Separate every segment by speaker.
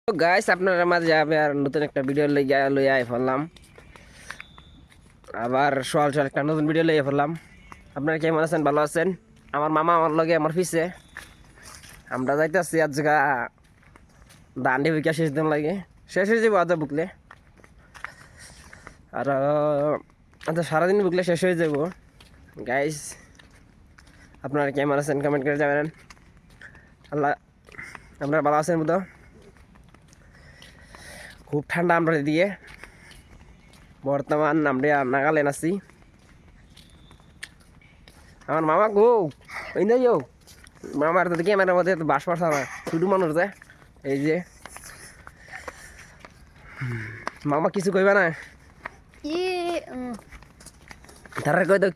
Speaker 1: তো গাইস আপনারা মাঝে যাবে আর নতুন একটা ভিডিও লই আই ফেললাম। আবার সকাল সকাল একটা নতুন ভিডিও লইয়া ফেললাম। আপনারা কেমন আছেন? ভালো আছেন? আমার মামা আমার লগে আমার পিছে আমরা যাইতেছি আজ জায়গা দান্ডি বিকা শেষ দিন লাগে শেষ হয়ে যাবো আজ বুকলে আর আজ সারাদিন বুকলে শেষ হয়ে যাবো। গাইস আপনারা কেমন আছেন কমেন্ট করে যাবেন। আল্লাহ আপনারা ভালো আছেন বুঝো? খুব ঠান্ডা আমরা দিয়ে বর্তমান আমরা নাগাল্যান্ড আছি। আমার মামা গো ওই না যাও মামার তো ক্যামেরার মধ্যে বাস পারছে না শুধু মানুষ যে এই যে মামা কিছু কইবা না তারা কই দাও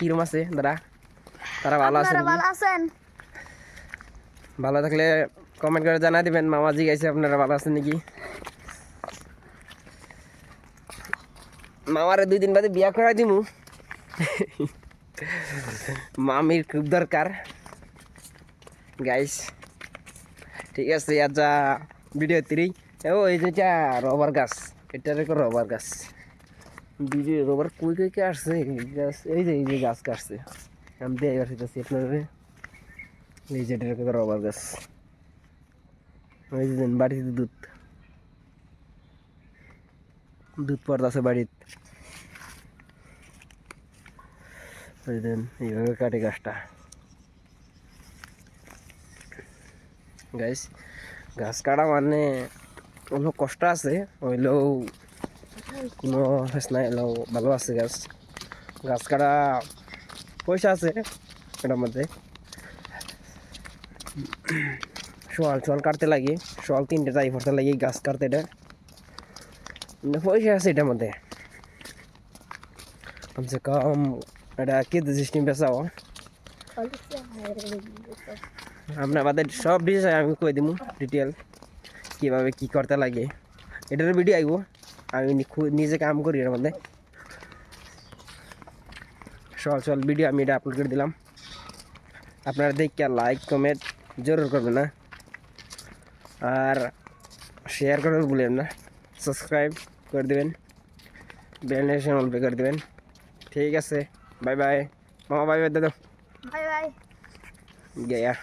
Speaker 1: কিরম আছে দাদা তারা ভালো আছেন?
Speaker 2: ভালো আছেন?
Speaker 1: ভালো থাকলে কমেন্ট করে জানাই দিবেন। মামা জিজ্ঞাসা আপনারা ভালো আছেন নাকি। মামারে 2 দিন বাদে বিয়া করাই দিমু মামির খুব দরকার গাইস। ঠিক আছে আচ্ছা ভিডিও তিরি ও এই যে রবার গাছ এটার রবার গাছ ভিডিও রবার কই কই আসছে গাছ এই যে গাছ কাটছে আমি দিয়ে আসতেছি আপনারা এই যে এটার রবার গাছ ওই যে বাড়িতে দুধ পড়তেছে বাড়িতে ওই দেন এইভাবে কাটে গাছটা গাইস। গাছ কাটা মানে অনেক কষ্ট আছে হইলেও কোনো হেস নাই এলেও ভালো আছে গাছ গাছ কাটা পয়সা আছে এটার মধ্যে। সোয়াল কাটতে লাগে সোয়াল 3টে যাই পড়তে লাগে গাছ কাটতে এটা পয়সা আছে এটার মধ্যে কমসে কম এটা কেজি সিস্টেম বেচাও আপনার আমাদের সব বিষয় আমি কই দিব ডিটেল কীভাবে কী করতে লাগে এটার ভিডিও আইব আমি নিজে কাম করি এর মধ্যে সল ভিডিও আমি এটা আপলোড করে দিলাম। আপনারা দেখে লাইক কমেন্ট জরুর করবেন না আর শেয়ার করে ভুলেন না সাবস্ক্রাইব করে দেবেন বেল নোটিফিকেশন অন করে দেবেন। ঠিক আছে বাই বাই মামা বাই বাই দাদা
Speaker 2: বাই বাই
Speaker 1: গয়া।